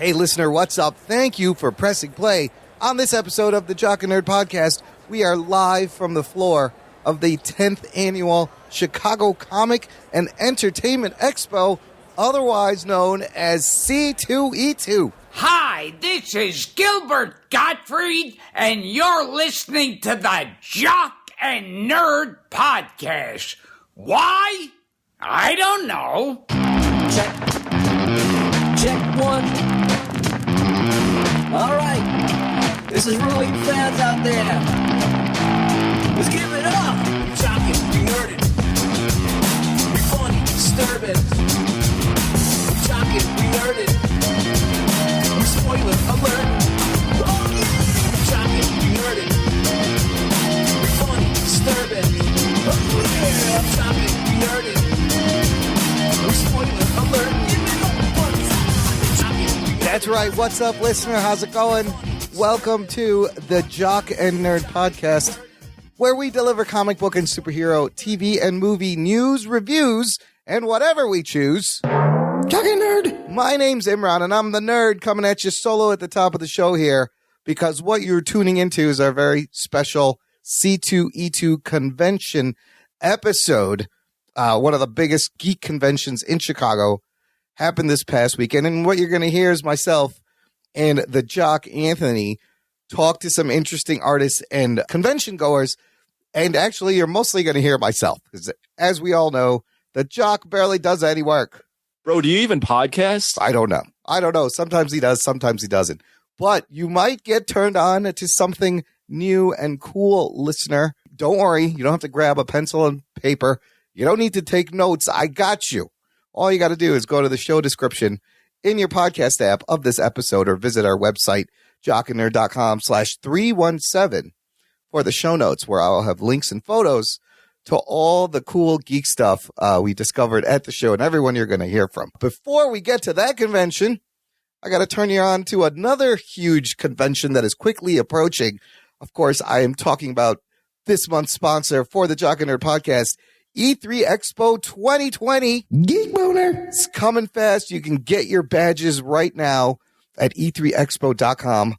Hey, listener, what's up? Thank you for pressing play on this episode of the Jock and Nerd Podcast. We are live from the floor of the 10th Annual Chicago Comic and Entertainment Expo, otherwise known as C2E2. Hi, this is Gilbert Gottfried, and you're listening to the Jock and Nerd Podcast. Why? I don't know. Check one. All right. This is really fans out there. Let's give it up. We're jocking, we nerding. We're funny, disturbing. We're jocking, we nerding. We're spoiler alert. Oh yeah. We're jocking, we nerding. We're funny, disturbing. Oh yeah. I'm jocking, we nerding. We're spoiler alert. That's right. What's up, listener? How's it going? Welcome to the Jock and Nerd Podcast, where we deliver comic book and superhero, TV and movie news, reviews, and whatever we choose. Jock and Nerd. My name's Imran, and I'm the nerd coming at you solo at the top of the show here, because what you're tuning into is our very special C2E2 convention episode. One of the biggest geek conventions in Chicago happened this past weekend, and what you're going to hear is myself and the Jock Anthony talk to some interesting artists and convention goers, and actually you're mostly going to hear myself, because as we all know, the Jock barely does any work. Bro, do you even podcast? I don't know. Sometimes he does, sometimes he doesn't. But you might get turned on to something new and cool, listener. Don't worry, you don't have to grab a pencil and paper. You don't need to take notes. I got you. All you got to do is go to the show description in your podcast app of this episode, or visit our website, jockandnerd.com/317 for the show notes, where I'll have links and photos to all the cool geek stuff we discovered at the show and everyone you're going to hear from. Before we get to that convention, I got to turn you on to another huge convention that is quickly approaching. Of course, I am talking about this month's sponsor for the Jock and Nerd Podcast, E3 Expo 2020. Geek Boner. It's coming fast. You can get your badges right now at e3expo.com.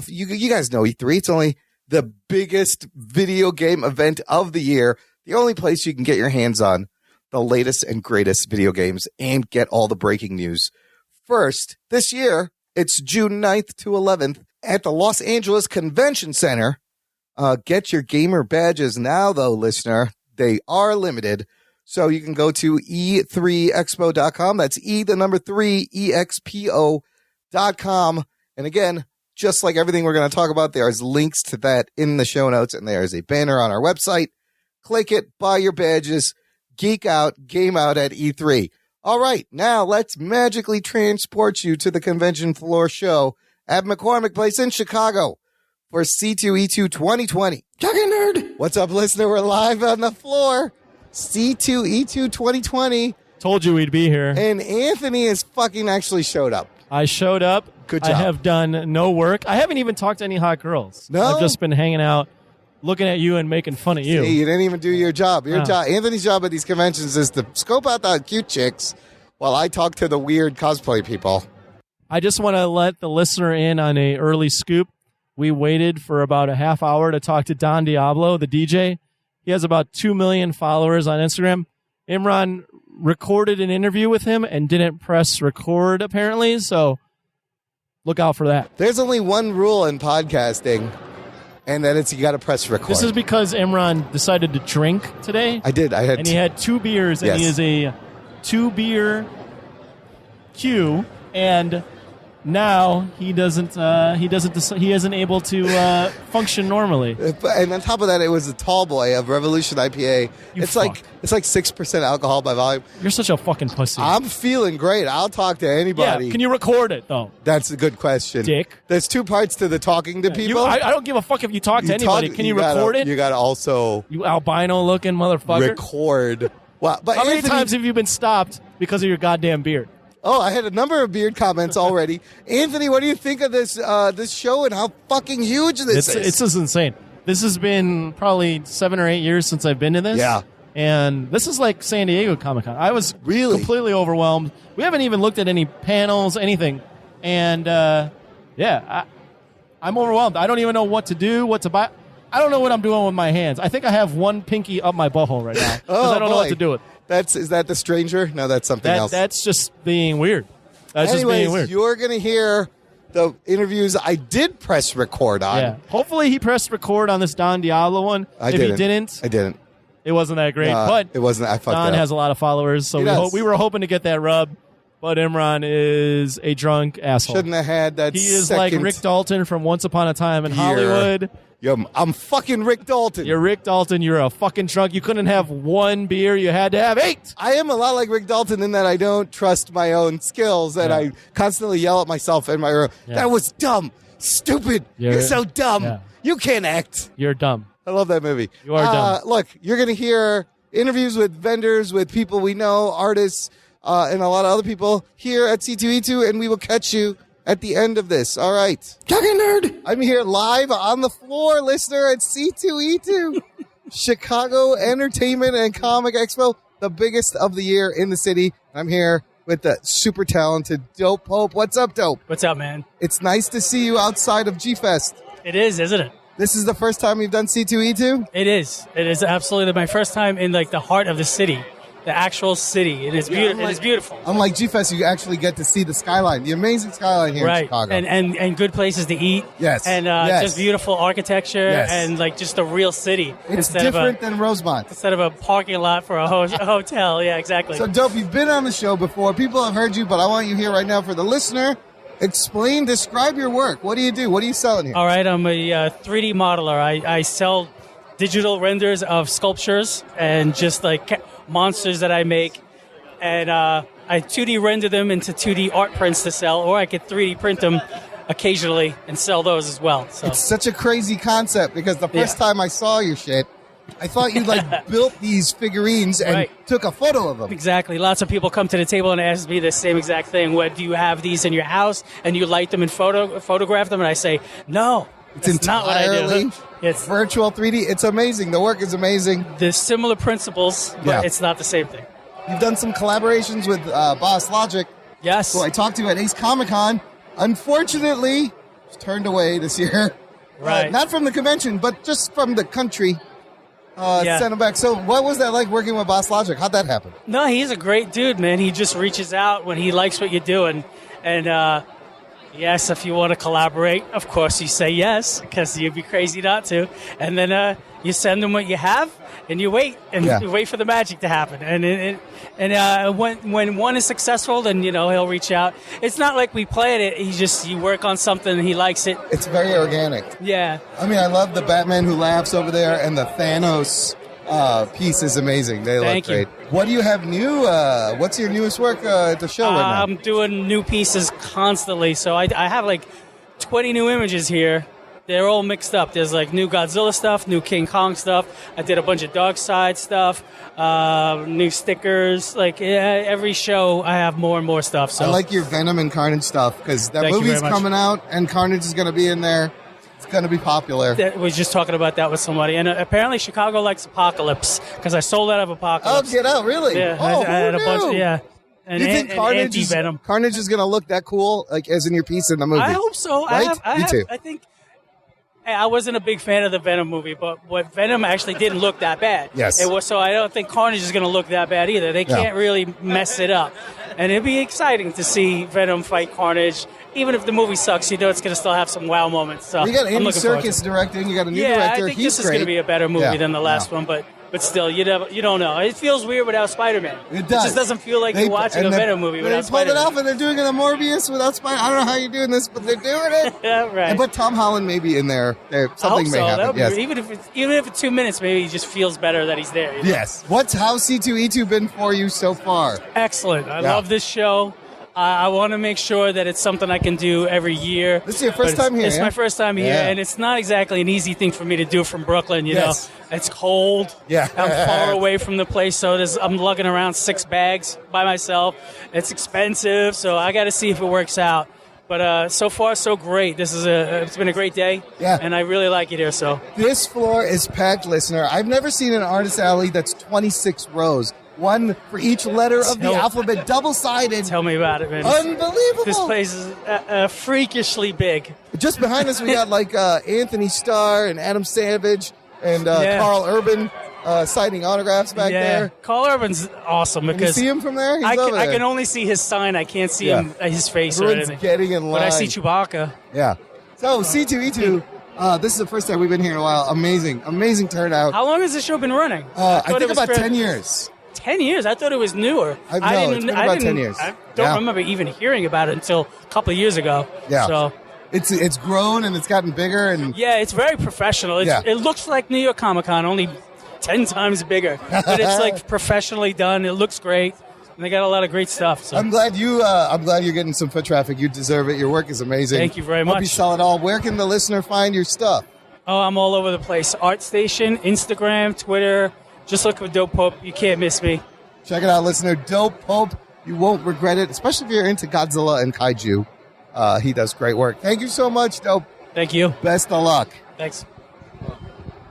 You guys know E3. It's only the biggest video game event of the year. The only place you can get your hands on the latest and greatest video games and get all the breaking news. First, this year, it's June 9th to 11th at the Los Angeles Convention Center. Get your gamer badges now, though, listener. They are limited, so you can go to e3expo.com. That's E3expo.com. And again, just like everything we're going to talk about, there's links to that in the show notes, and there's a banner on our website. Click it, buy your badges, geek out, game out at E3. All right, now let's magically transport you to the convention floor show at McCormick Place in Chicago for C2E2 2020. Jock and Nerd. What's up, listener? We're live on the floor. C2E2 2020. Told you we'd be here. And Anthony has fucking actually showed up. I showed up. Good job. I have done no work. I haven't even talked to any hot girls. No? I've just been hanging out, looking at you and making fun of you. See, you didn't even do your job. Anthony's job at these conventions is to scope out the cute chicks while I talk to the weird cosplay people. I just want to let the listener in on an early scoop. We waited for about a half hour to talk to Don Diablo, the DJ. He has about 2 million followers on Instagram. Imran recorded an interview with him and didn't press record, apparently, so look out for that. There's only one rule in podcasting, and that it's you got to press record. This is because Imran decided to drink today. I did. And he had 2 beers, and yes. He is a 2-beer Q, and now he isn't able to function normally. And on top of that, it was a tall boy of Revolution IPA. It's like 6% alcohol by volume. You're such a fucking pussy. I'm feeling great. I'll talk to anybody. Yeah, can you record it though? That's a good question. Dick. There's 2 parts to the talking to people. I don't give a fuck if you talk to anybody. Can you record it? You gotta also you albino looking motherfucker. Record. Well, but how many times have you been stopped because of your goddamn beard? Oh, I had a number of beard comments already. Anthony, what do you think of this this show and how fucking huge this is? It's just insane. This has been probably 7 or 8 years since I've been to this. Yeah. And this is like San Diego Comic-Con. I was completely overwhelmed. We haven't even looked at any panels, anything. And, I'm overwhelmed. I don't even know what to do, what to buy. I don't know what I'm doing with my hands. I think I have one pinky up my butthole right now because I don't know what to do with it. Is that the stranger? No, that's something else. That's just being weird. That's Anyways, just being weird. You're going to hear the interviews I did press record on. Yeah. Hopefully he pressed record on this Don Diablo one. If he didn't, I didn't. it wasn't that great. But it wasn't. I fucked Don up. has a lot of followers, so we were hoping to get that rub. But Imran is a drunk asshole. Shouldn't have had that. He is like Rick Dalton from Once Upon a Time in Hollywood. Yo, I'm fucking Rick Dalton. You're Rick Dalton. You're a fucking drunk. You couldn't have one beer. You had to have 8. I am a lot like Rick Dalton in that I don't trust my own skills and I constantly yell at myself in my room. Yeah. That was dumb. Stupid. You're so dumb. Yeah. You can't act. You're dumb. I love that movie. You are dumb. Look, you're going to hear interviews with vendors, with people we know, artists, and a lot of other people here at C2E2, and we will catch you at the end of this. All right. Talking nerd. I'm here live on the floor, listener, at C2E2, Chicago Entertainment and Comic Expo, the biggest of the year in the city. I'm here with the super talented Dope Pope. What's up, Dope? What's up, man? It's nice to see you outside of G-Fest. It is, isn't it? This is the first time you've done C2E2? It is. It is absolutely my first time in like the heart of the city. The actual city. It is beautiful. It is beautiful. Unlike G-Fest, you actually get to see the skyline, the amazing skyline here in Chicago. And good places to eat. Yes. And just beautiful architecture and like just a real city. It's different than Rosemont. Instead of a parking lot for a hotel. Yeah, exactly. So, Dope, you've been on the show before. People have heard you, but I want you here right now for the listener. Describe your work. What do you do? What are you selling here? All right, I'm a 3D modeler. I sell digital renders of sculptures and just like monsters that I make, and I 2D render them into 2D art prints to sell, or I could 3D print them occasionally and sell those as well. So it's such a crazy concept because the first time I saw your shit, I thought you like built these figurines and took a photo of them. Exactly. Lots of people come to the table and ask me the same exact thing. What, do you have these in your house and you light them and photograph them? And I say, no. It's not what I do. It's virtual 3D. It's amazing. The work is amazing. There's similar principles, but it's not the same thing. You've done some collaborations with Boss Logic. Yes. Who I talked to at Ace Comic-Con. Unfortunately, was turned away this year. Right. Not from the convention, but just from the country. Sent him back. So what was that like working with Boss Logic? How'd that happen? No, he's a great dude, man. He just reaches out when he likes what you're doing. And yes, if you want to collaborate, of course you say yes, because you'd be crazy not to. And then you send him what you have, and you wait, and you wait for the magic to happen. And when one is successful, then he'll reach out. It's not like we planned it. You work on something and he likes it. It's very organic. Yeah. I mean, I love the Batman Who Laughs over there, and the Thanos piece is amazing. They look great. What do you have new? What's your newest work at the show right now? I'm doing new pieces constantly. So I have like 20 new images here. They're all mixed up. There's like new Godzilla stuff, new King Kong stuff. I did a bunch of Darkseid stuff, new stickers. Like every show, I have more and more stuff. So I like your Venom and Carnage stuff because that movie's coming out and Carnage is going to be in there. It's going to be popular. We were just talking about that with somebody. And apparently Chicago likes Apocalypse because I sold out of Apocalypse. Oh, get out, really? Yeah, I had a bunch. you think Carnage is going to look that cool, like as in your piece in the movie? I hope so. Right? Me too. I think I wasn't a big fan of the Venom movie, but Venom actually didn't look that bad. Yes. So I don't think Carnage is going to look that bad either. They can't really mess it up. And it'd be exciting to see Venom fight Carnage. Even if the movie sucks, it's going to still have some wow moments. So you got Andy Serkis directing. You got a new director. I think this is going to be a better movie than the last one, but still, you don't know. It feels weird without Spider-Man. It does. It just doesn't feel like you're watching a Venom movie without Spider-Man. They pulled it off, and they're doing it a Morbius without Spider-Man. I don't know how you're doing this, but they're doing it. Yeah, right. But Tom Holland may be in there. Something may happen. Yes. Even if it's 2 minutes, maybe he just feels better that he's there. Yes. How's C2E2 been for you so far? Excellent. I love this show. I want to make sure that it's something I can do every year. This is your first time here. It's my first time here, and it's not exactly an easy thing for me to do from Brooklyn. You know, it's cold. Yeah, I'm far away from the place, so I'm lugging around 6 bags by myself. It's expensive, so I got to see if it works out. But so far, so great. It's been a great day, and I really like it here. So this floor is packed, listener. I've never seen an artist alley that's 26 rows. one for each letter of the alphabet, double-sided. Tell me about it, man. Unbelievable. This place is freakishly big. Just behind us, we got like Anthony Starr and Adam Savage and Carl Urban signing autographs back there. Carl Urban's awesome Can you because see him from there? He's I over there. can only see his sign. I can't see him, his face or Everyone's anything. getting in line. But I see Chewbacca. Yeah. So C2E2, this is the first time we've been here in a while. Amazing turnout. How long has this show been running? I think about 10 years. 10 years? I thought it was newer. It's been about 10 years. I don't remember even hearing about it until a couple of years ago. Yeah. So It's grown and it's gotten bigger. And yeah, it's very professional. It looks like New York Comic Con, only 10 times bigger. But it's like professionally done. It looks great. And they got a lot of great stuff. So. I'm glad you're getting some foot traffic. You deserve it. Your work is amazing. Thank you very much. Hope you sell it all. Where can the listener find your stuff? Oh, I'm all over the place. ArtStation, Instagram, Twitter. Just look for Dope Pope. You can't miss me. Check it out, listener. Dope Pope. You won't regret it, especially if you're into Godzilla and Kaiju. He does great work. Thank you so much, Dope. Thank you. Best of luck. Thanks.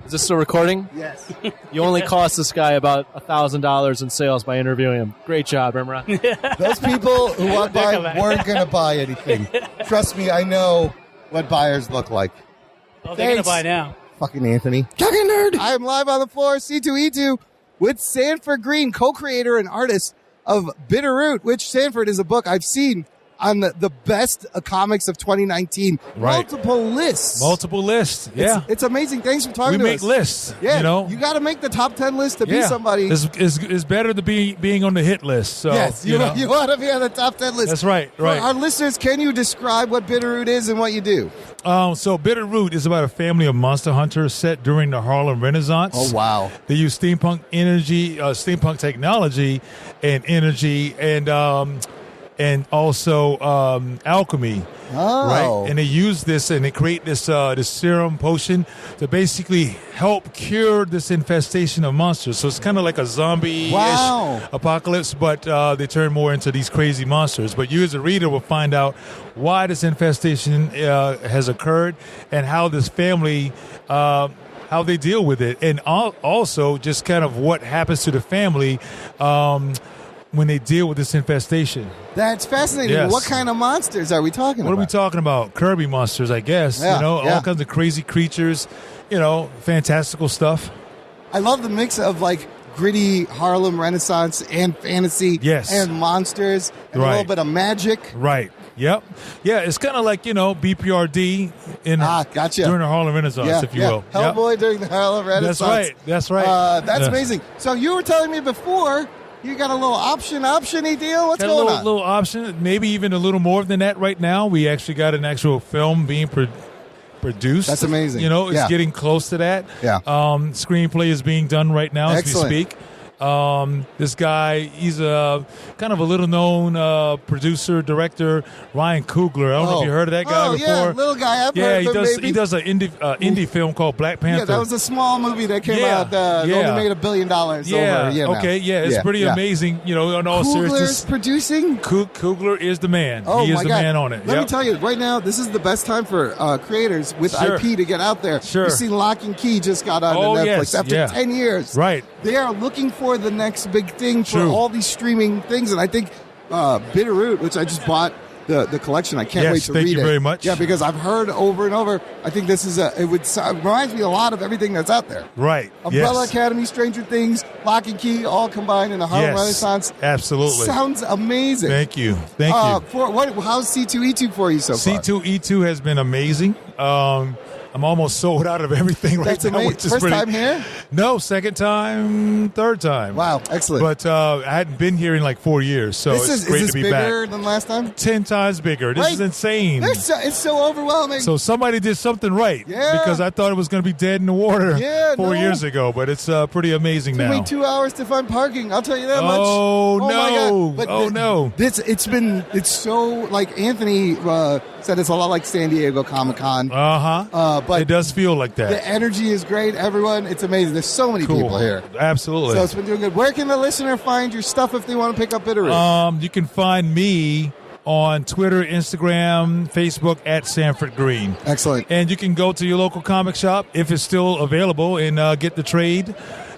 Is this still recording? Yes. You only cost this guy about $1,000 in sales by interviewing him. Great job, Imran. Those people who walk by weren't going to buy anything. Trust me, I know what buyers look like. Oh, they're going to buy now. Fucking Anthony. Fucking nerd. I am live on the floor, C2E2, with Sanford Green, co-creator and artist of Bitterroot, which Sanford is a book I've seen on the best comics of 2019. Right. Multiple lists. Yeah. It's amazing. Thanks for talking We to make us. lists. Yeah, You know, you got to make the top 10 list to be somebody. It's better to being on the hit list. So, Yes, you want to be on the top 10 list. That's right. For our listeners, can you describe what Bitterroot is and what you do? So Bitterroot is about a family of monster hunters set during the Harlem Renaissance. Oh, wow. They use steampunk technology and energy and also alchemy. Oh. Right? And they use this and they create this serum potion to basically help cure this infestation of monsters. So it's kind of like a zombie-ish apocalypse, but they turn more into these crazy monsters. But you as a reader will find out why this infestation has occurred and how this family how they deal with it. And also just kind of what happens to the family when they deal with this infestation. That's fascinating. Yes. What kind of monsters are we talking about? What are we talking about? Kirby monsters, I guess. Yeah, All kinds of crazy creatures, fantastical stuff. I love the mix of like gritty Harlem Renaissance and fantasy and monsters and a little bit of magic. Right. Yep. Yeah, it's kind of like, BPRD during the Harlem Renaissance, if you will. Hellboy during the Harlem Renaissance. That's right. That's amazing. So you were telling me before you got a little option-y deal? What's going on? A little option, maybe even a little more than that right now. We actually got an actual film being produced. That's amazing. It's getting close to that. Yeah. Screenplay is being done right now Excellent. as we speak. This guy, he's a kind of a little-known producer, director, Ryan Coogler. I don't know if you heard of that guy before. Yeah, little guy. I've heard of him, he does an indie film called Black Panther. Yeah, that was a small movie that came out. Only made $1 billion over. It's pretty amazing. In all seriousness, producing. Coogler is the man. Oh, he is my the God. man on it. Let me tell you, right now, this is the best time for creators with IP to get out there. Sure. You see, Lock and Key just got on Netflix after 10 years. Right. They are looking for the next big thing for all these streaming things, and I think Bitterroot, which I just bought the collection, I can't wait to read it. Thank you very much. Yeah, because I've heard over and over. I think this is it reminds me a lot of everything that's out there. Right. Umbrella Academy, Stranger Things, Lock and Key, all combined in the Harlem Renaissance. Absolutely. Sounds amazing. Thank you. How's C2E2 for you so far? C2E2 has been amazing. I'm almost sold out of everything right That's now. Amazing. First time here? No, second time, third time. Wow, excellent. But I hadn't been here in like 4 years, so it's great to be back. Is this bigger than last time? 10 times bigger. This is insane. It's so overwhelming. So somebody did something right. Yeah. Because I thought it was going to be dead in the water 4 years ago, but it's pretty amazing now. It took me 2 hours to find parking. I'll tell you that much. Oh My God. But no. It's so, like Anthony said, it's a lot like San Diego Comic-Con. But it does feel like that. The energy is great. Everyone, it's amazing. There's so many people here. Absolutely. So it's been doing good. Where can the listener find your stuff if they want to pick up Bitterroot? You can find me on Twitter, Instagram, Facebook at Sanford Green. Excellent. And you can go to your local comic shop if it's still available and get the trade,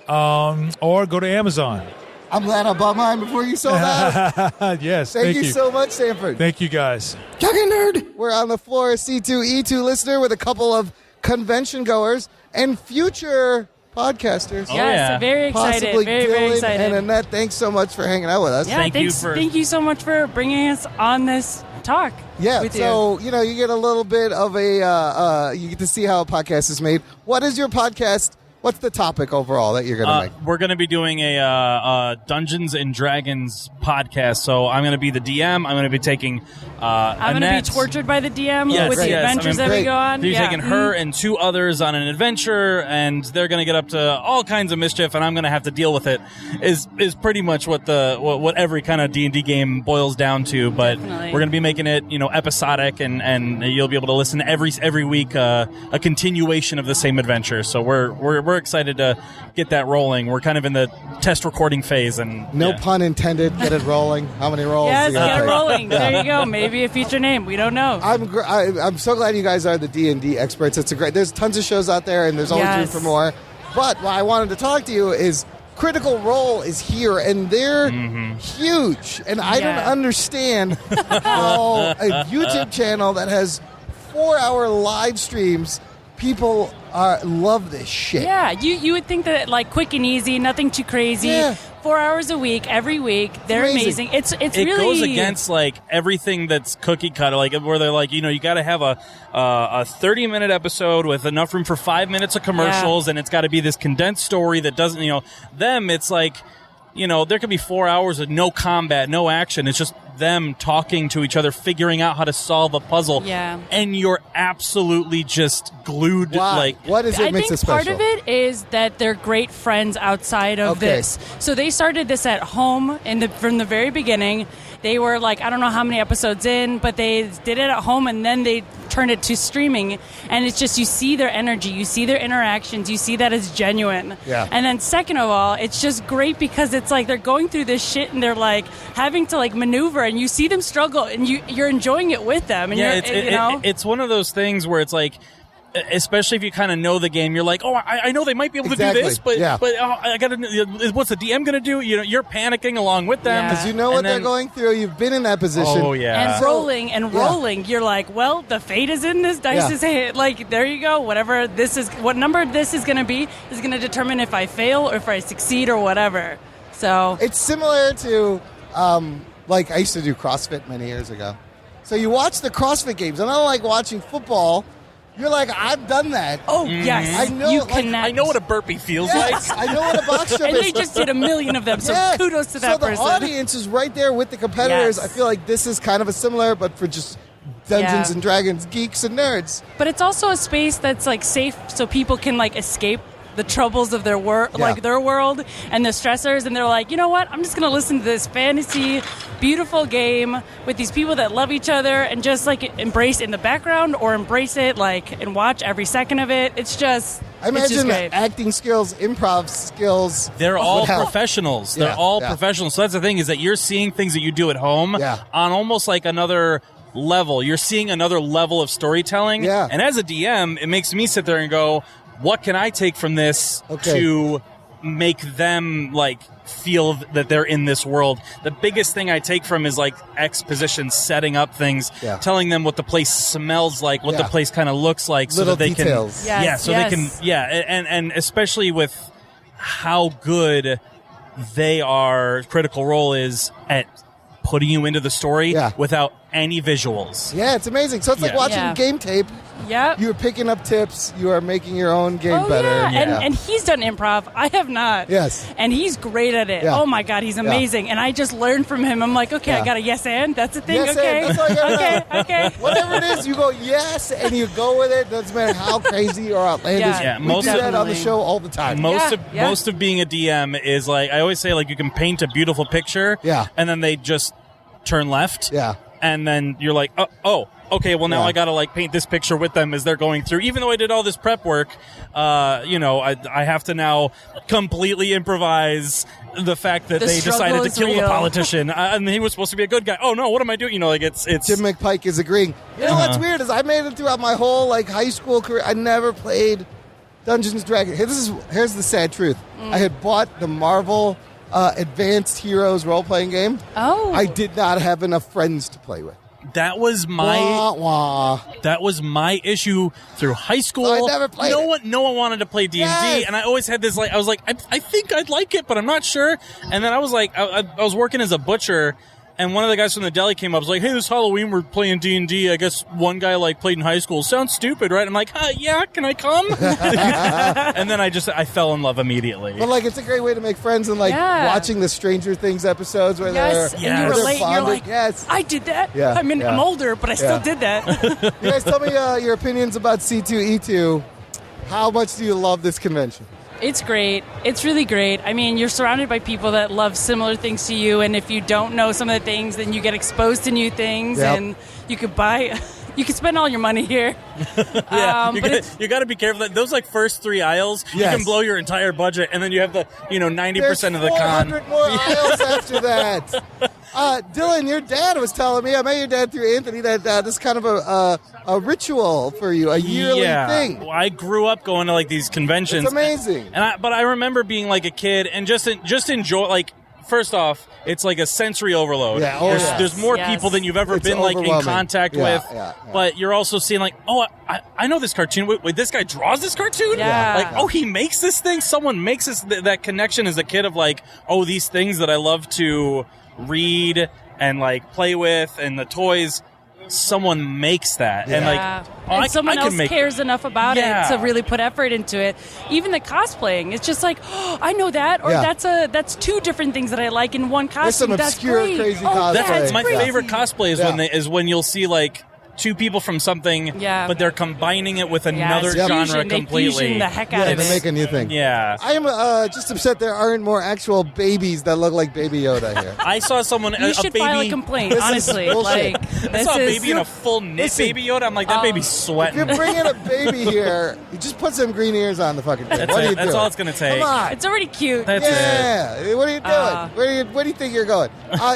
or go to Amazon. I'm glad I bought mine before you sold out. Yes, Thank you so much, Sanford. Thank you, guys. Talking Nerd. We're on the floor, C2E2 listener, with a couple of convention goers and future podcasters. Yes, very excited. Possibly very Dylan excited. and Annette, thanks so much for hanging out with us. Yeah, thank you so much for bringing us on this talk. Yeah, with so you get a little bit of a you get to see how a podcast is made. What is your podcast? What's the topic overall that you're going to make? We're going to be doing a Dungeons and Dragons podcast. So I'm going to be the DM. I'm going to be taking I'm going to be tortured by the DM with the adventures that we go on. You're taking her and two others on an adventure, and they're going to get up to all kinds of mischief, and I'm going to have to deal with it. Is pretty much what every kind of D&D game boils down to. But Definitely. we're going to be making it episodic, and you'll be able to listen every week a continuation of the same adventure. So we're excited to get that rolling. We're kind of in the test recording phase, and no pun intended. Get it rolling. How many rolls? Yes, you gotta get it take? rolling. There you go. Maybe a future name. We don't know. I'm so glad you guys are the D&D experts. It's there's tons of shows out there, and there's always room for more. But what I wanted to talk to you is Critical Role is here, and they're huge. And I don't understand how a YouTube channel that has 4-hour live streams, people love this shit. Yeah, you would think that quick and easy, nothing too crazy. Yeah. 4 hours a week, every week. They're amazing. It's it really goes against everything that's cookie cutter, where they're you got to have a 30-minute episode with enough room for 5 minutes of commercials, and it's got to be this condensed story that doesn't them. It's there could be 4 hours of no combat, no action. It's just them talking to each other, figuring out how to solve a puzzle. Yeah. And you're absolutely just glued. Wow. What is it I makes think it special? part of it is that they're great friends outside of this. So they started this at home from the very beginning. They were I don't know how many episodes in, but they did it at home, and then they turned it to streaming. And it's just, you see their energy, you see their interactions, you see that as genuine. Yeah. And then second of all, it's just great because it's they're going through this shit, and they're having to maneuver, and you see them struggle, and you're enjoying it with them. And it's one of those things where it's especially if you kind of know the game, you're I know they might be able to do this, but I got to. What's the DM going to do? You're panicking along with them because you know what they're going through. You've been in that position. Oh yeah, and rolling. You're well, the fate is in this dice. Is there you go. Whatever this is, what number this is going to be is going to determine if I fail or if I succeed or whatever. So it's similar to I used to do CrossFit many years ago. So you watch the CrossFit games, and I don't like watching football. You're I've done that. Oh, yes. I know. You connect. I know what a burpee feels I know what a box jump and is. they just did a million of them, so kudos to that person. So the audience is right there with the competitors. Yes. I feel like this is kind of a similar, but for just Dungeons and Dragons geeks and nerds. But it's also a space that's safe, so people can escape the troubles of their their world and the stressors, and they're you know what? I'm just going to listen to this fantasy, beautiful game with these people that love each other, and just embrace in the background or embrace it and watch every second of it. It's just. I imagine great. acting skills, improv skills. They're all professionals. They're all professionals. So that's the thing, is that you're seeing things that you do at home on almost another level. You're seeing another level of storytelling. Yeah. And as a DM, it makes me sit there and go, what can I take from this to make them feel that they're in this world? The biggest thing I take from is exposition, setting up things, telling them what the place smells like, what the place kind of looks like, so little that they details. can, they can, and especially with how good they are. Critical Role is at putting you into the story without any visuals. Yeah, it's amazing. So it's like watching game tape. Yep. You're picking up tips. You are making your own game better. Yeah. And he's done improv. I have not. Yes. And he's great at it. Yeah. Oh, my God, he's amazing. And I just learned from him. I'm okay, I got a yes and? That's the thing? Yes okay. and. That's all you gotta know. Okay. Whatever it is, you go yes, and you go with it. Doesn't matter how crazy or outlandish. Yeah, we do that on the show all the time. Most of being a DM is I always say you can paint a beautiful picture, and then they just turn left, and then you're okay, well, now I got to paint this picture with them as they're going through. Even though I did all this prep work, I have to now completely improvise the fact that they decided to kill the politician, and he was supposed to be a good guy. Oh no, what am I doing? It's Jim McPike is agreeing. You know what's weird is I made it throughout my whole high school career. I never played Dungeons and Dragons. Here's the sad truth. I had bought the Marvel Advanced Heroes role-playing game. Oh. I did not have enough friends to play with. That was my That was my issue through high school. So I never played No one wanted to play D&D, Yes. and I always had this I was like, I think I'd like it, but I'm not sure. And then I was like, I was working as a butcher. And one of the guys from the deli came up, was like, hey, this Halloween we're playing D&D. I guess one guy played in high school. Sounds stupid, right? I'm like, yeah, can I come? And then I fell in love immediately. But it's a great way to make friends and watching the Stranger Things episodes where Yes, they're and you relate. You're like, yes. I did that. Yeah, I mean, yeah. I'm older, but I still did that. You guys tell me your opinions about C2E2. How much do you love this convention? It's great. It's really great. I mean, you're surrounded by people that love similar things to you, and if you don't know some of the things, then you get exposed to new things, and you could buy... You can spend all your money here. You got to be careful. Those first 3 aisles, you can blow your entire budget, and then you have the 90% of the con. 400 more aisles after that. Dylan, your dad was telling me, I met your dad through Anthony, that this kind of a ritual for you, a yearly thing. Well, I grew up going to these conventions. It's amazing. But I remember being a kid and just enjoy First off, it's a sensory overload. Yeah, there's more people than you've ever been in contact with. But you're also seeing I know this cartoon. Wait, this guy draws this cartoon? Yeah. He makes this thing? Someone makes this that connection as a kid of these things that I love to read and play with and the toys. Someone makes that, and someone else cares enough about it to really put effort into it. Even the cosplaying, it's just I know that, or that's 2 different things that I like in one costume. There's some obscure, crazy cosplay. That's my favorite cosplay is when you'll see 2 people from something, but they're combining it with another genre completely. They fusion the heck out of it. They make a new thing. Yeah. I am just upset there aren't more actual babies that look like Baby Yoda here. I saw someone, you should file a complaint, honestly. I saw a baby in a full knit Baby Yoda. I'm like, that baby's sweating. If you're bringing a baby here, you just put some green ears on the fucking thing. That's what are you That's doing? all it's going to take. Come on. It's already cute. That's it. What are you doing? Where do you think you're going?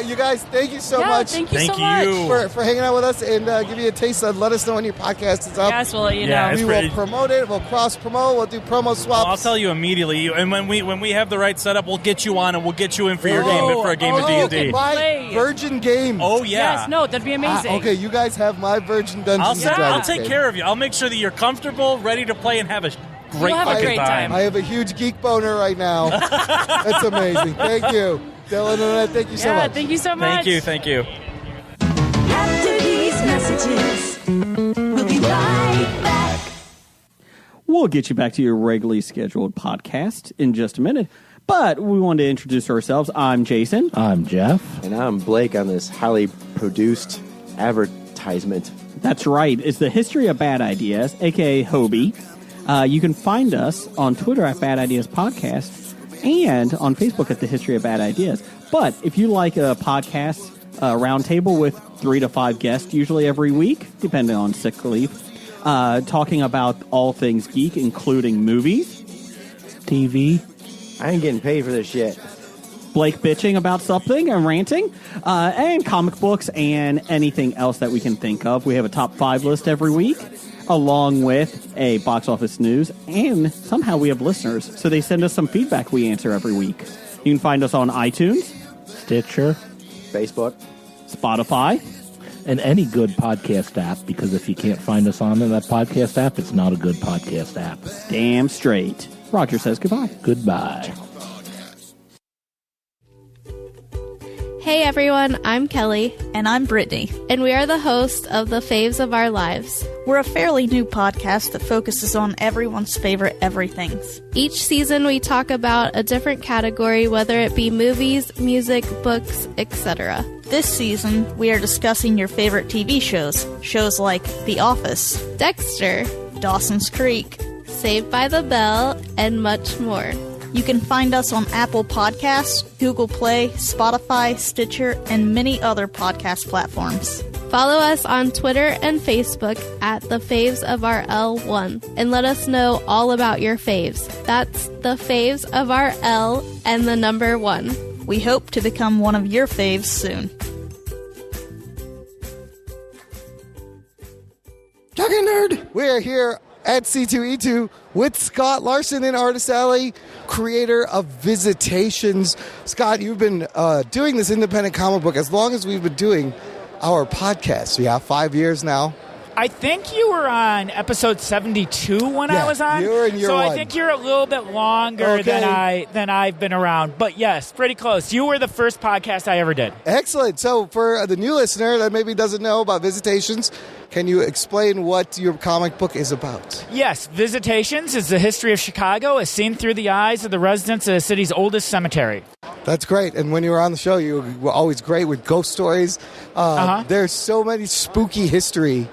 You guys, thank you so much. Thank you so much. For hanging out with us and give you a taste of let us know when your podcast is up. Yes, we'll let you know. We will promote it. We'll cross-promote. We'll do promo swaps. I'll tell you immediately. And when we have the right setup, we'll get you on and we'll get you in for your game for a game of D&D. My Virgin game. Oh, yeah. Yes, no, that'd be amazing. Okay, you guys have my Virgin Dungeons & Dragons I'll take game. care of you. I'll make sure that you're comfortable, ready to play, and have a great fucking time. I have a huge geek boner right now. That's amazing. Thank you. Dylan and Annette, thank you so much. Thank you so much. Thank you. After these messages, we'll be right back. We'll get you back to your regularly scheduled podcast in just a minute. But we wanted to introduce ourselves. I'm Jason. I'm Jeff. And I'm Blake on this highly produced advertisement. That's right. It's the History of Bad Ideas, a.k.a. Hobie. You can find us on Twitter at Bad Ideas Podcast and on Facebook at the History of Bad Ideas. But if you like a podcast roundtable with 3 to 5 guests, usually every week, depending on sick leave, talking about all things geek, including movies, TV. I ain't getting paid for this shit. Blake bitching about something and ranting, and comic books and anything else that we can think of. We have a top 5 list every week, along with a box office news, and somehow we have listeners, so they send us some feedback we answer every week. You can find us on iTunes, Stitcher, Facebook, Spotify, and any good podcast app, because if you can't find us on that podcast app, it's not a good podcast app. Damn straight. Roger says goodbye. Goodbye. Hey everyone, I'm Kelly. And I'm Brittany. And we are the hosts of The Faves of Our Lives. We're a fairly new podcast that focuses on everyone's favorite everythings. Each season we talk about a different category, whether it be movies, music, books, etc. This season, we are discussing your favorite TV shows. Shows like The Office, Dexter, Dawson's Creek, Saved by the Bell, and much more. You can find us on Apple Podcasts, Google Play, Spotify, Stitcher, and many other podcast platforms. Follow us on Twitter and Facebook at The Faves of Our L1 and let us know all about your faves. That's The Faves of Our L and the number 1. We hope to become one of your faves soon. Talking Nerd! We're here at C2E2 with Scott Larson in Artist Alley, creator of Visitations. Scott, you've been doing this independent comic book as long as we've been doing our podcast. Yeah, 5 years now. I think you were on episode 72 when I was on. You were in year so one. I think you're a little bit longer than I've been around. But yes, pretty close. You were the first podcast I ever did. Excellent. So for the new listener that maybe doesn't know about Visitations, can you explain what your comic book is about? Yes, Visitations is the history of Chicago as seen through the eyes of the residents of the city's oldest cemetery. That's great. And when you were on the show, you were always great with ghost stories. There's so many spooky history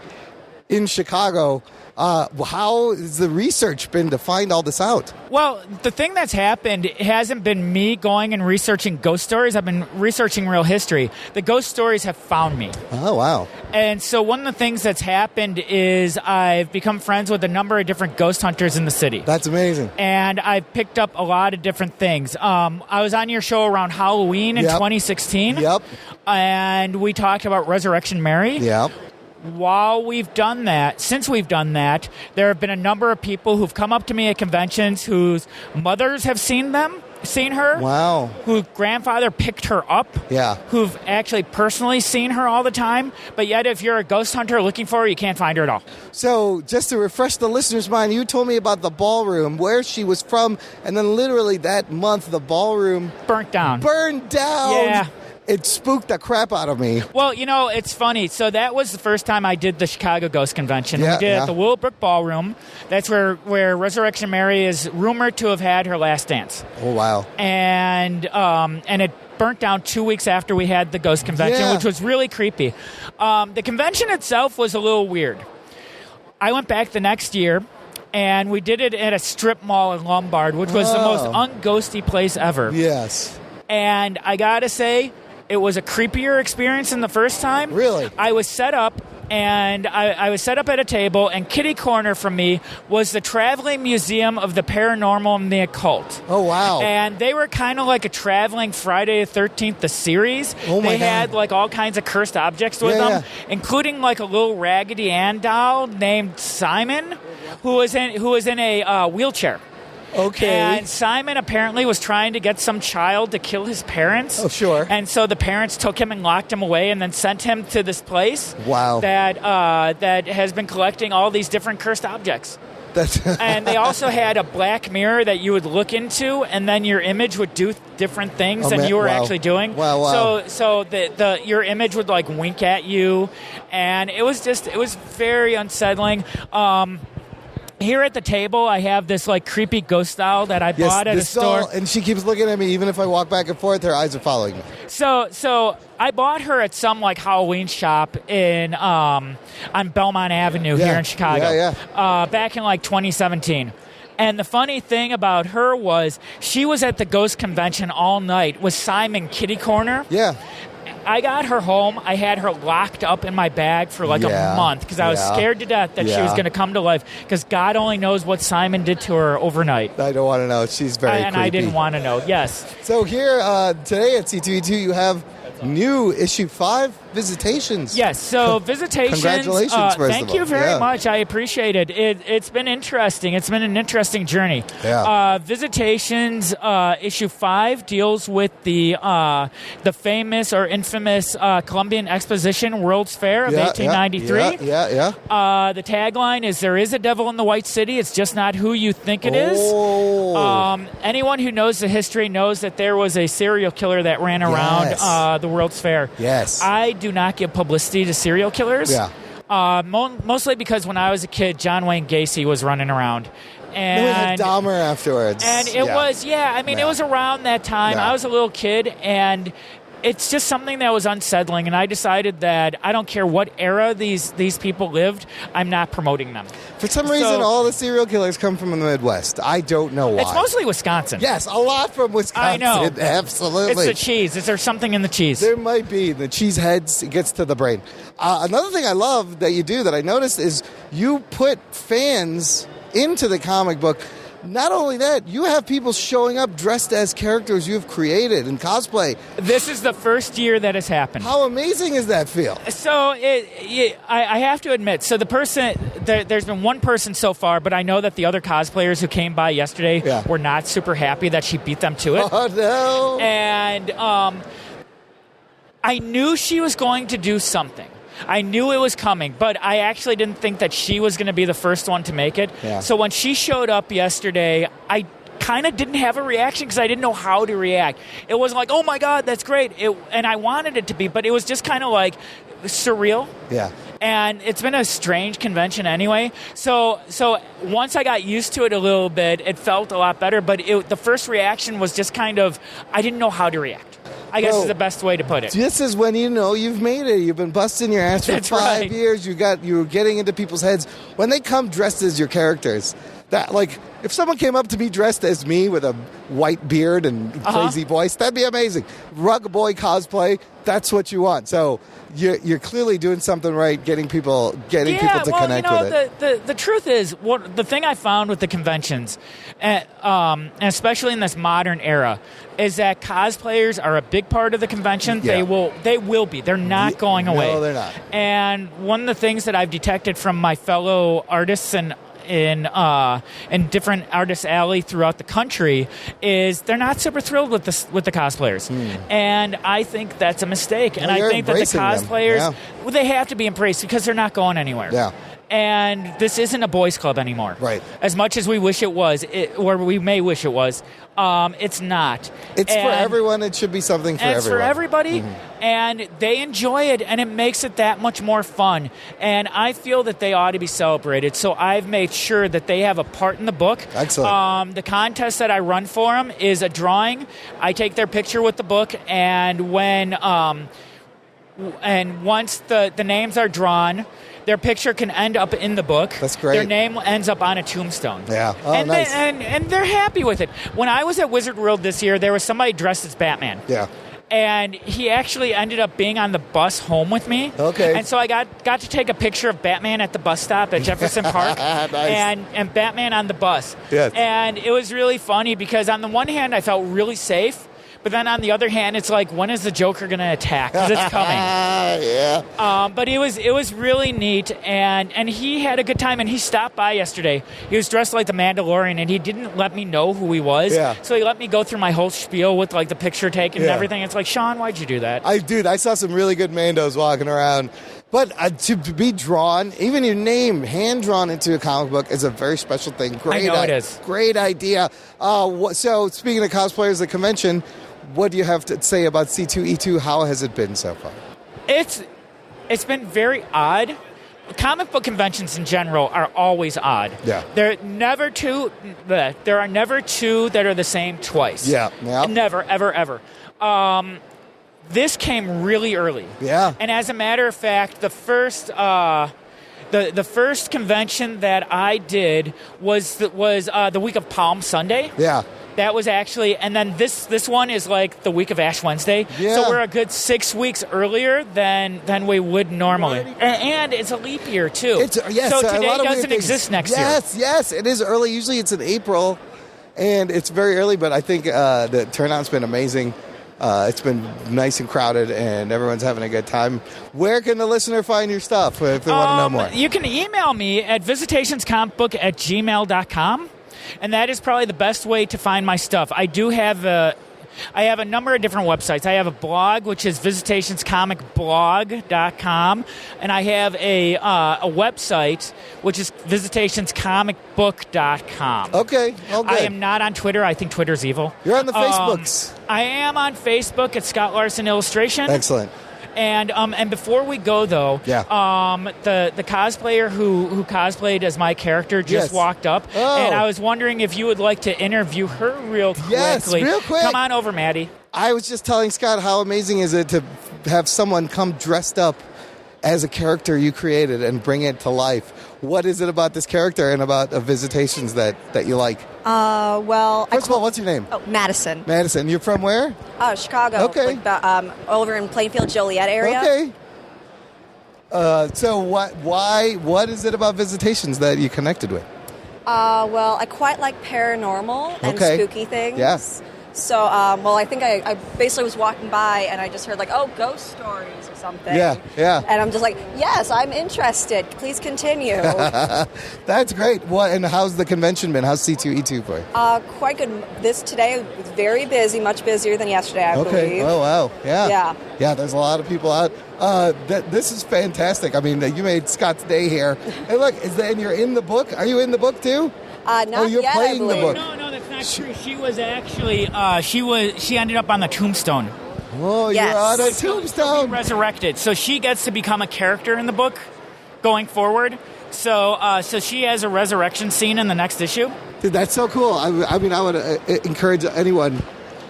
in Chicago. How has the research been to find all this out? Well, the thing that's happened hasn't been me going and researching ghost stories. I've been researching real history. The ghost stories have found me. Oh, wow. And so one of the things that's happened is I've become friends with a number of different ghost hunters in the city. That's amazing. And I've picked up a lot of different things. I was on your show around Halloween in 2016. Yep. And we talked about Resurrection Mary. Yep. Since we've done that, there have been a number of people who've come up to me at conventions whose mothers have seen her. Wow. Whose grandfather picked her up. Yeah. Who've actually personally seen her all the time. But yet, if you're a ghost hunter looking for her, you can't find her at all. So, just to refresh the listener's mind, you told me about the ballroom, where she was from, and then literally that month, the ballroom burnt down. Yeah. It spooked the crap out of me. Well, it's funny. So that was the first time I did the Chicago Ghost Convention. We did it at the Willowbrook Ballroom. That's where Resurrection Mary is rumored to have had her last dance. Oh, wow. And it burnt down 2 weeks after we had the Ghost Convention, which was really creepy. The convention itself was a little weird. I went back the next year, and we did it at a strip mall in Lombard, which was the most unghosty place ever. Yes. And I got to say, it was a creepier experience than the first time. Really? I was set up, and I was set up at a table, and kitty corner from me was the Traveling Museum of the Paranormal and the Occult. Oh, wow. And they were kind of like a traveling Friday the 13th, the series. Oh, my They God. had like all kinds of cursed objects with them, including like a little Raggedy Ann doll named Simon, who was in a wheelchair. Okay. And Simon apparently was trying to get some child to kill his parents. Oh, sure. And so the parents took him and locked him away and then sent him to this place. Wow. That has been collecting all these different cursed objects. And they also had a black mirror that you would look into, and then your image would do different things than you were actually doing. Wow. So your image would like wink at you, and it was very unsettling. Here at the table, I have this like creepy ghost doll that I bought at a store. Doll, and she keeps looking at me. Even if I walk back and forth, her eyes are following me. So I bought her at some like Halloween shop on Belmont Avenue here in Chicago. Back in like 2017. And the funny thing about her was she was at the Ghost Convention all night with Simon kitty corner. Yeah. I got her home. I had her locked up in my bag for like a month because I was scared to death that she was going to come to life, because God only knows what Simon did to her overnight. I don't want to know. She's very creepy. And I didn't want to know. Yes. So here today at C2E2, you have new issue 5, Visitations. Yes, so Visitations. Congratulations, first of all. Thank you very much. I appreciate it. It's been interesting. It's been an interesting journey. Yeah. Visitations issue 5 deals with the famous or infamous Columbian Exposition World's Fair of 1893. Yeah. The tagline is, "There is a devil in the White City. It's just not who you think it is." Anyone who knows the history knows that there was a serial killer that ran around the World's Fair. Yes. I do not give publicity to serial killers. Yeah. Mostly because when I was a kid, John Wayne Gacy was running around. And we had Dahmer afterwards. And it was, it was around that time. I was a little kid, and it's just something that was unsettling, and I decided that I don't care what era these people lived, I'm not promoting them. For some reason, all the serial killers come from the Midwest. I don't know why. It's mostly Wisconsin. Yes, a lot from Wisconsin. I know. Absolutely. It's the cheese. Is there something in the cheese? There might be. The cheese heads, it gets to the brain. Another thing I love that you do that I noticed is you put fans into the comic book Not only that, you have people showing up dressed as characters you've created in cosplay. This is the first year that has happened. How amazing is that feel? So I have to admit, so the person, there's been one person so far, but I know that the other cosplayers who came by yesterday were not super happy that she beat them to it. Oh, no. And I knew she was going to do something. I knew it was coming, but I actually didn't think that she was going to be the first one to make it. Yeah. So when she showed up yesterday, I kind of didn't have a reaction because I didn't know how to react. It wasn't like, oh my God, that's great. And I wanted it to be, but it was just kind of like surreal. Yeah. And it's been a strange convention anyway. So once I got used to it a little bit, it felt a lot better. But the first reaction was just kind of, I didn't know how to react. I guess is the best way to put it. This is when you know you've made it. You've been busting your ass for That's 5 right. years. You're getting into people's heads. When they come dressed as your characters, that like if someone came up to me dressed as me with a white beard and crazy voice, that'd be amazing. Rug boy cosplay, that's what you want. So you're clearly doing something right, getting people to connect with it. The truth is, the thing I found with the conventions, and especially in this modern era, is that cosplayers are a big part of the convention. Yeah. They will be. They're not going away. No, they're not. And one of the things that I've detected from my fellow artists and in different artist alley throughout the country is they're not super thrilled with the cosplayers, and I think that's a mistake. And I think that the cosplayers, they have to be embraced because they're not going anywhere. Yeah. And this isn't a boys' club anymore. Right. As much as we wish it was, or we may wish it was, it's not. It's for everyone. It should be something for everyone. It's for everybody, and they enjoy it, and it makes it that much more fun. And I feel that they ought to be celebrated, so I've made sure that they have a part in the book. Excellent. The contest that I run for them is a drawing. I take their picture with the book, and once the names are drawn, their picture can end up in the book. That's great. Their name ends up on a tombstone. Yeah. Oh, and nice. And they're happy with it. When I was at Wizard World this year, there was somebody dressed as Batman. Yeah. And he actually ended up being on the bus home with me. Okay. And so I got to take a picture of Batman at the bus stop at Jefferson Park. Nice. and Batman on the bus. Yes. And it was really funny because on the one hand, I felt really safe. But then on the other hand, it's like, when is the Joker going to attack? Because it's coming. Yeah. But it was really neat, and he had a good time, and he stopped by yesterday. He was dressed like the Mandalorian, and he didn't let me know who he was. Yeah. So he let me go through my whole spiel with like the picture taken and everything. It's like, Sean, why'd you do that? I saw some really good Mandos walking around. But to be drawn, even your name, hand-drawn into a comic book is a very special thing. Great, I know it is. Great idea. So speaking of cosplayers at convention, what do you have to say about C2E2? How has it been so far? It's been very odd. Comic book conventions in general are always odd. Yeah. There are never two that are the same twice. Yeah. Yep. Never, ever, ever. This came really early. Yeah. And as a matter of fact, the first the first convention that I did was the week of Palm Sunday. Yeah. That was actually, and then this one is like the week of Ash Wednesday. Yeah. So we're a good 6 weeks earlier than we would normally. And it's a leap year, too. So today doesn't exist next year. Yes, it is early. Usually it's in April, and it's very early, but I think the turnout's been amazing. It's been nice and crowded, and everyone's having a good time. Where can the listener find your stuff if they want to know more? You can email me at visitationscomicbook@gmail.com. And that is probably the best way to find my stuff. I have a number of different websites. I have a blog, which is visitationscomicblog.com, and I have a website, which is visitationscomicbook.com. Okay. I am not on Twitter. I think Twitter's evil. You're on the Facebooks. I am on Facebook at Scott Larson Illustration. Excellent. And before we go, though, the cosplayer who cosplayed as my character just walked up, and I was wondering if you would like to interview her real quickly. Yes, real quick. Come on over, Maddie. I was just telling Scott how amazing is it to have someone come dressed up as a character you created and bring it to life. What is it about this character and about Visitations that you like? First of all, what's your name? Oh, Madison. Madison. You're from where? Chicago. Okay. Over in Plainfield, Joliet area. Okay. So what is it about Visitations that you connected with? Well, I quite like paranormal and spooky things. Yes. So, I think I basically was walking by and I just heard ghost stories or something. Yeah. And I'm just like, yes, I'm interested. Please continue. That's great. What? And how's the convention been? How's C2E2 for you? Quite good. Today was very busy, much busier than yesterday, I believe. Oh, wow. Yeah. Yeah. There's a lot of people out. This is fantastic. I mean, you made Scott's day here. Hey, look, and you're in the book? Are you in the book too? Not you're yet, playing the book. No, that's not true. She was actually she ended up on the tombstone. Oh, yes. You're on a tombstone. Resurrected. So she gets to become a character in the book going forward. So she has a resurrection scene in the next issue. Dude, that's so cool. I mean, I would encourage anyone,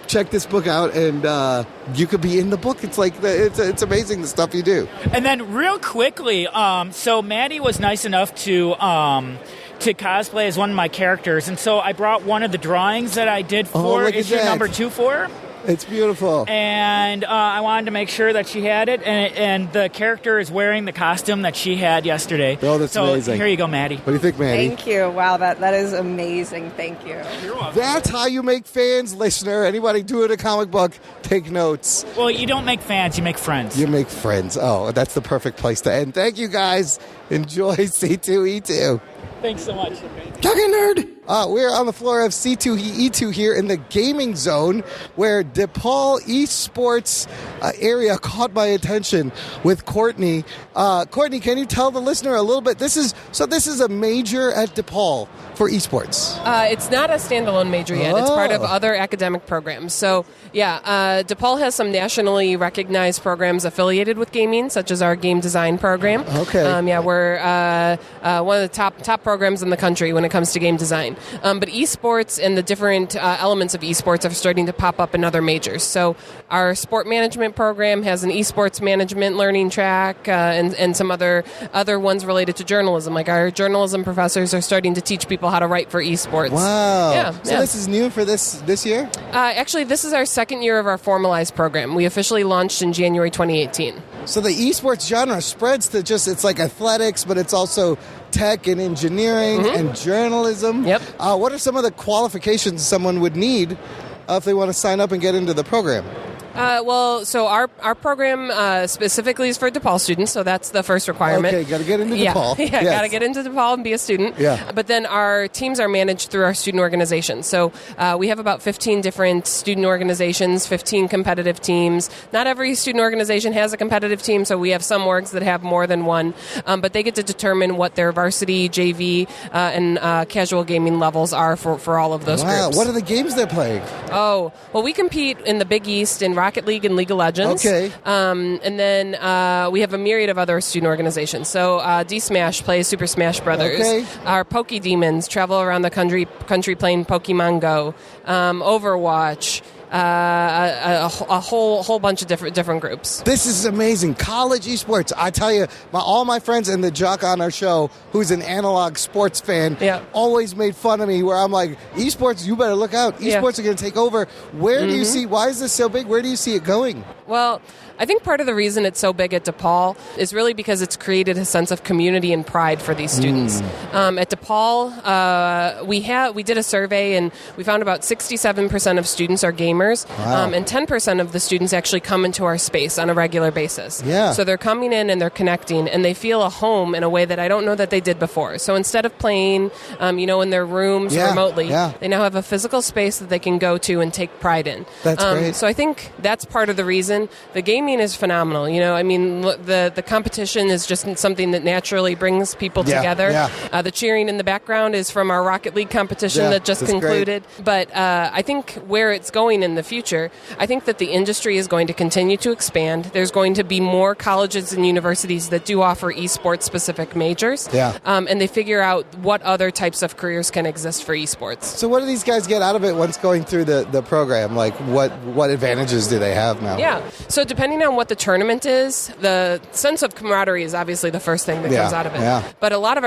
check this book out, and you could be in the book. It's like it's amazing the stuff you do. And then real quickly, so Maddie was nice enough to cosplay as one of my characters, and so I brought one of the drawings that I did for issue number 2 for her. It's beautiful. And I wanted to make sure that she had it, and the character is wearing the costume that she had yesterday. Oh, that's amazing. So here you go, Maddie. What do you think, Maddie? Thank you. Wow, that is amazing. Thank you. That's how you make fans, listener. Anybody doing a comic book, take notes. Well, you don't make fans, you make friends. You make friends. Oh, that's the perfect place to end. Thank you, guys. Enjoy C2E2. Thanks so much. Talking Nerd! We're on the floor of C2E2 here in the gaming zone, where DePaul Esports area caught my attention with Courtney. Courtney, can you tell the listener a little bit? This is a major at DePaul for esports. It's not a standalone major yet. It's part of other academic programs. So, DePaul has some nationally recognized programs affiliated with gaming, such as our game design program. Okay. We're one of the top programs in the country when it comes to game design. But esports and the different elements of esports are starting to pop up in other majors. So our sport management program has an esports management learning track and some other ones related to journalism. Like our journalism professors are starting to teach people how to write for esports. Wow. So this is new for this year? Actually, this is our second year of our formalized program. We officially launched in January 2018. So the esports genre spreads to it's like athletics, but it's also tech and engineering and journalism. Yep. What are some of the qualifications someone would need if they want to sign up and get into the program? So our program specifically is for DePaul students, so that's the first requirement. Okay, got to get into DePaul. Yeah, got to get into DePaul and be a student. Yeah. But then our teams are managed through our student organizations. So we have about 15 different student organizations, 15 competitive teams. Not every student organization has a competitive team, so we have some orgs that have more than one. But they get to determine what their varsity, JV, and casual gaming levels are for all of those groups. What are the games they're playing? Oh, well, we compete in the Big East in Rocket League and League of Legends. Okay. And then we have a myriad of other student organizations. So D-Smash plays Super Smash Brothers. Okay. Our Poke Demons travel around the country playing Pokemon Go. Overwatch. A whole bunch of different groups. This is amazing. College esports. I tell you, all my friends and the jock on our show, who's an analog sports fan, always made fun of me where I'm like, esports, you better look out. Esports are going to take over. Where do you see, why is this so big? Where do you see it going? Well, I think part of the reason it's so big at DePaul is really because it's created a sense of community and pride for these students. At DePaul, we did a survey and we found about 67% of students are gamers, and 10% of the students actually come into our space on a regular basis. Yeah. So they're coming in and they're connecting and they feel a home in a way that I don't know that they did before. So instead of playing, in their rooms remotely, they now have a physical space that they can go to and take pride in. That's great. So I think that's part of the reason. The gaming is phenomenal. The competition is just something that naturally brings people together. Yeah. The cheering in the background is from our Rocket League competition that just concluded. Great. But I think where it's going in the future, I think that the industry is going to continue to expand. There's going to be more colleges and universities that do offer esports specific majors. Yeah. And they figure out what other types of careers can exist for esports. So what do these guys get out of it once going through the program? Like what advantages do they have now? Yeah. So depending on what the tournament is, the sense of camaraderie is obviously the first thing that comes out of it. Yeah. But a lot of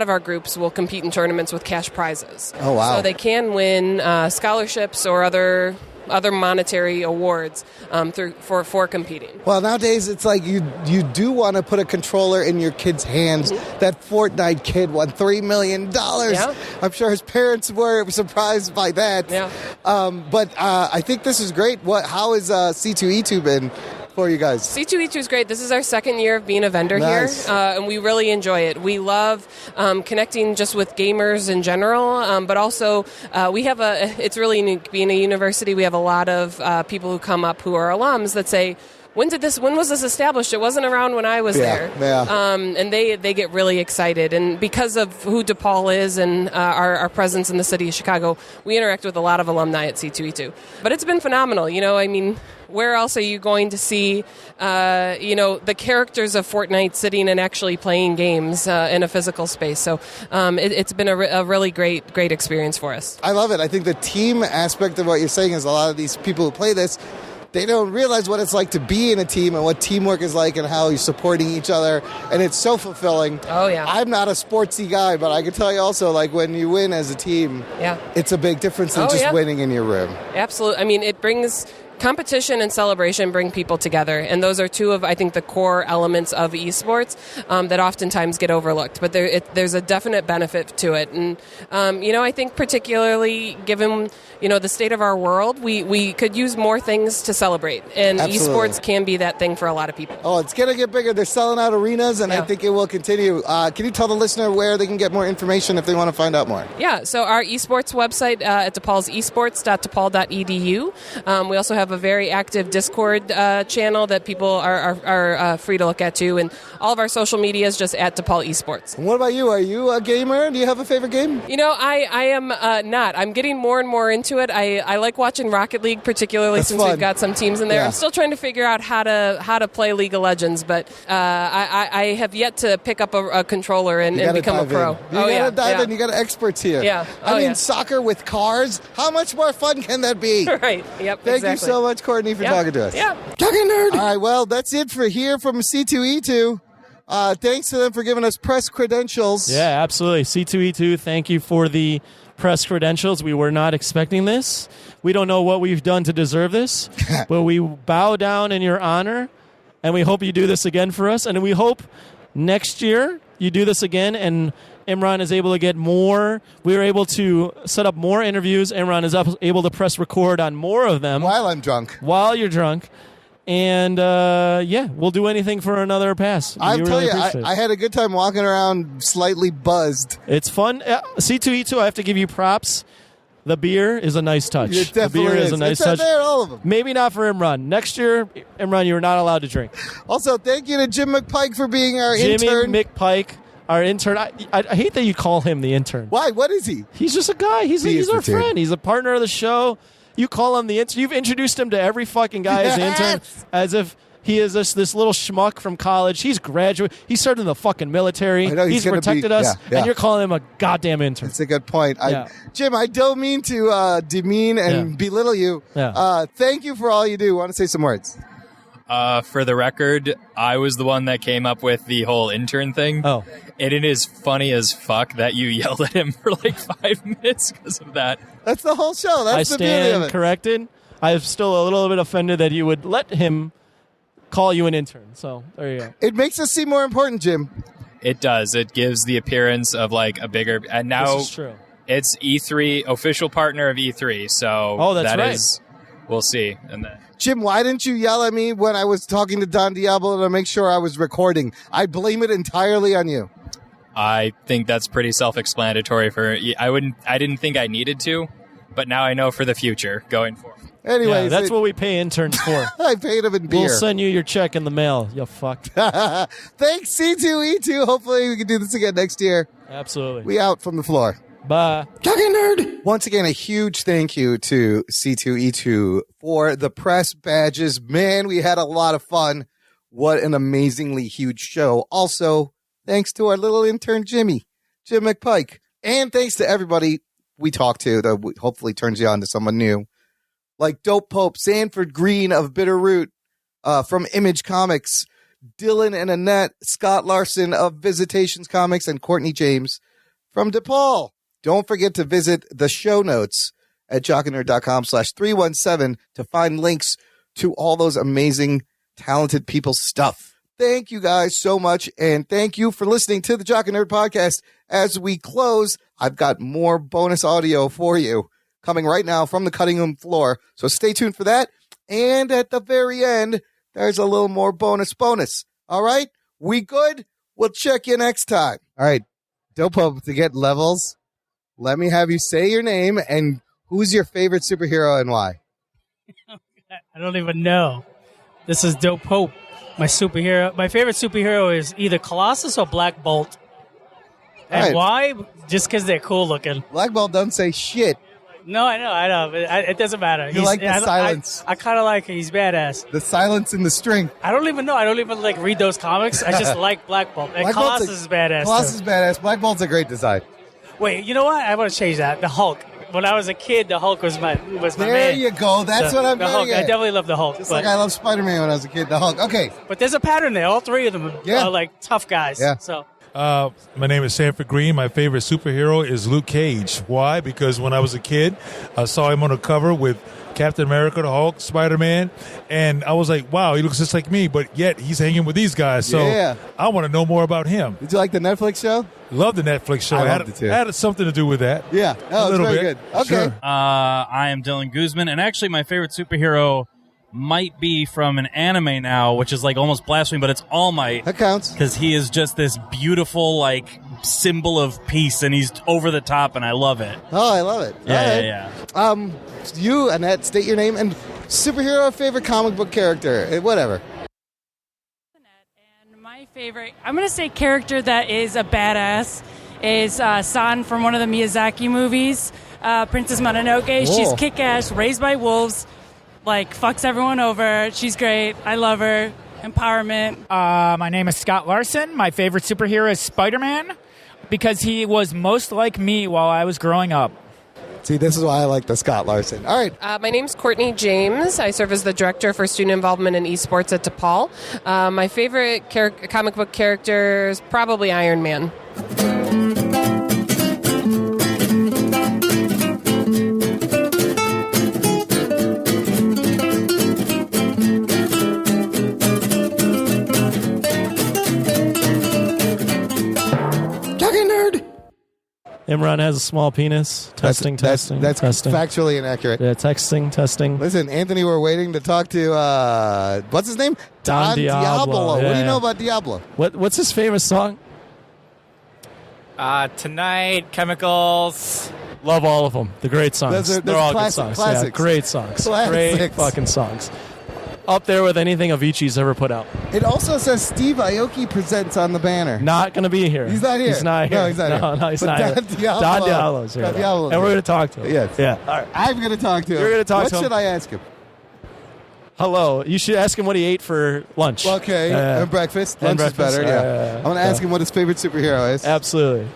our groups will compete in tournaments with cash prizes. Oh, wow. So they can win scholarships or other other monetary awards for competing. Well, nowadays it's like you do want to put a controller in your kid's hands. That Fortnite kid won $3 million. Yeah. I'm sure his parents were surprised by that. Yeah. But I think this is great. How has C2E2 been for you guys? C2E2 is great. This is our second year of being a vendor Nice. here, and we really enjoy it. We love connecting just with gamers in general, but also it's really unique. Being a university, we have a lot of people who come up who are alums that say, when was this established? It wasn't around when I was there. Yeah. And they get really excited. And because of who DePaul is and our presence in the city of Chicago, we interact with a lot of alumni at C2E2. But it's been phenomenal. Where else are you going to see, the characters of Fortnite sitting and actually playing games in a physical space? So it's been a really great experience for us. I love it. I think the team aspect of what you're saying is a lot of these people who play this, they don't realize what it's like to be in a team and what teamwork is like and how you're supporting each other. And it's so fulfilling. Oh, yeah. I'm not a sportsy guy, but I can tell you also, like, when you win as a team, it's a big difference than just winning in your room. Absolutely. It brings competition and celebration bring people together, and those are two of, I think, the core elements of esports that oftentimes get overlooked. But there's a definite benefit to it, and I think particularly given the state of our world, we could use more things to celebrate, and Absolutely. esports can be that thing for a lot of people. Oh, it's going to get bigger. They're selling out arenas, and I think it will continue. Can you tell the listener where they can get more information if they want to find out more? Yeah, so our esports website at DePaul's esports.depal.edu. We also have a very active Discord channel that people are free to look at too, and all of our social media is just at DePaul Esports. And what about you? Are you a gamer? Do you have a favorite game? I am not. I'm getting more and more into it. I like watching Rocket League, particularly since we've got some teams in there. Yeah. I'm still trying to figure out how to play League of Legends, but I have yet to pick up a controller and become a pro. You gotta dive in. You got experts here. Yeah. Soccer with cars. How much more fun can that be? Right. Yep. Thank you so much, Courtney, for talking to us. Yeah. Talking nerd. All right. Well, that's it for here from C2E2. Thanks to them for giving us press credentials. Yeah, absolutely. C2E2, thank you for the press credentials. We were not expecting this. We don't know what we've done to deserve this, but we bow down in your honor, and we hope you do this again for us. And we hope next year you do this again, and Imran is able to get more. We were able to set up more interviews. Imran is able to press record on more of them. While I'm drunk. While you're drunk. And, we'll do anything for another pass. I'll tell you, appreciate it. I had a good time walking around slightly buzzed. It's fun. C2E2, I have to give you props. The beer is a nice touch. It definitely the beer is a nice touch. There, all of them. Maybe not for Imran. Next year, Imran, you are not allowed to drink. Also, thank you to Jim McPike for being our Jimmy intern. McPike, our intern. I hate that you call him the intern. Why? What is he? He's just a guy. He's our friend. He's a partner of the show. You call him the intern. You've introduced him to every fucking guy as the intern, as if he is this little schmuck from college. He's graduate. He served in the fucking military. I know, he's protected us, yeah. and you're calling him a goddamn intern. That's a good point. Yeah. Jim, I don't mean to demean and belittle you. Yeah. Thank you for all you do. Want to say some words? For the record, I was the one that came up with the whole intern thing. Oh. And it is funny as fuck that you yelled at him for like 5 minutes because of that. That's the whole show. That's the beauty of stand it. corrected. I'm still a little bit offended that you would let him call you an intern. So there you go. It makes us seem more important, Jim. It does. It gives the appearance of like a bigger. And now This is true. it's E3, official partner of E3. So that's right. We'll see. And then. Jim, why didn't you yell at me when I was talking to Don Diablo to make sure I was recording? I blame it entirely on you. I think that's pretty self-explanatory. I didn't think I needed to, but now I know for the future going forward. Anyways, that's what we pay interns for. I paid him in beer. We'll send you your check in the mail, you fuck. Thanks, C2E2. Hopefully we can do this again next year. Absolutely. We out from the floor. Bye. Talking nerd. Once again, a huge thank you to C2E2 for the press badges. Man, we had a lot of fun. What an amazingly huge show. Also, thanks to our little intern, Jim McPike. And thanks to everybody we talked to that hopefully turns you on to someone new. Like Dope Pope, Sanford Green of Bitterroot, from Image Comics, Dylan and Annette, Scott Larson of Visitations Comics, and Courtney James from DePaul. Don't forget to visit the show notes at jockandnerd.com/317 to find links to all those amazing, talented people's stuff. Thank you guys so much, and thank you for listening to the Jock and Nerd podcast. As we close, I've got more bonus audio for you coming right now from the cutting room floor, so stay tuned for that. And at the very end, there's a little more bonus. All right? We good? We'll check you next time. All right, Dope Hope, to get levels, let me have you say your name and who's your favorite superhero and why? I don't even know. This is Dope Hope. My favorite superhero is either Colossus or Black Bolt. And Right. why? Just because they're cool looking. Black Bolt don't say shit. No, I know. But it doesn't matter. You like the silence. I kind of like it. He's badass. The silence in the string. I don't even know. I don't even read those comics. I just like Black Bolt. And Black Bolt's Colossus is badass. Colossus too. is badass. Black Bolt's a great design. Wait, you know what? I want to change that. The Hulk. When I was a kid, the Hulk was my man. There you go. That's what I'm the Hulk. getting at. I definitely love the Hulk. Just like I love Spider-Man when I was a kid, the Hulk. Okay. But there's a pattern there. All three of them are like tough guys. Yeah. So My name is Sanford Green. My favorite superhero is Luke Cage. Why? Because when I was a kid, I saw him on a cover with Captain America, the Hulk, Spider-Man, and I was like, wow, he looks just like me, but yet he's hanging with these guys. So Yeah. I want to know more about him. Did you like the Netflix show? Love the Netflix show. I It loved it too. had something to do with that. Yeah. Oh, a little it's very bit. good. Okay. Sure. I am Dylan Guzman, and actually my favorite superhero might be from an anime now, which is like almost blasphemy, but it's All Might. That counts. Because he is just this beautiful, like, symbol of peace, and he's over the top, and I love it. Oh, I love it. Yeah, All right. yeah. You, Annette, state your name and superhero, favorite comic book character, whatever. My favorite, I'm going to say character that is a badass is San from one of the Miyazaki movies, Princess Mononoke. Whoa. She's kick-ass, raised by wolves, fucks everyone over. She's great. I love her. Empowerment. My name is Scott Larson. My favorite superhero is Spider-Man because he was most like me while I was growing up. See, this is why I like the Scott Larson. All right. My name's Courtney James. I serve as the Director for Student Involvement in Esports at DePaul. My favorite comic book character is probably Iron Man. Talking nerd. Imran has a small penis. Testing. That's testing. factually inaccurate. Yeah, testing. Listen, Anthony, we're waiting to talk to, what's his name? Don Diablo. What do Yeah, you know yeah. about Diablo? What's his famous song? Tonight, Chemicals. Love all of them. The great songs. Those are They're all classic- good songs. classics. Yeah, great songs. Classics. Great fucking songs. Up there with anything Avicii's ever put out. It also says Steve Aoki presents on the banner. Not going to be here. He's not here. He's not here. No, he's not here. No, he's But not Don here. Diablo- Don Diablo's here. Don Diablo's and we're here. going to talk to him. Yes. Yeah. All right. I'm going to talk to him. You're going to talk what to him. What should I ask him? Hello. You should ask him what he ate for lunch. Okay. And breakfast. Lunch is better. Yeah. I'm going to ask him what his favorite superhero is. Absolutely.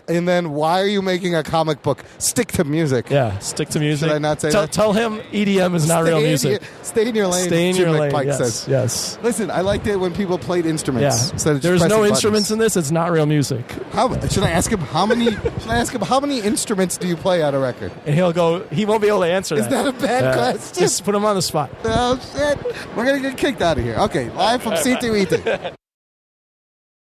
And then, why are you making a comic book? Stick to music. Yeah, stick to music. Should I not say that? Tell him EDM is not real music. Stay in your lane. Stay in Jim your lane. McPike Yes, says. yes. Listen, I liked it when people played instruments. Yeah. Instead of just There's no pressing instruments in this. It's not real music. buttons. Should I ask him how many? Should I ask him how many instruments do you play on a record? And he'll go. He won't be able to answer Is that a bad question? Just put him on the spot. Oh shit! We're gonna get kicked out of here. Okay, live from C2E2.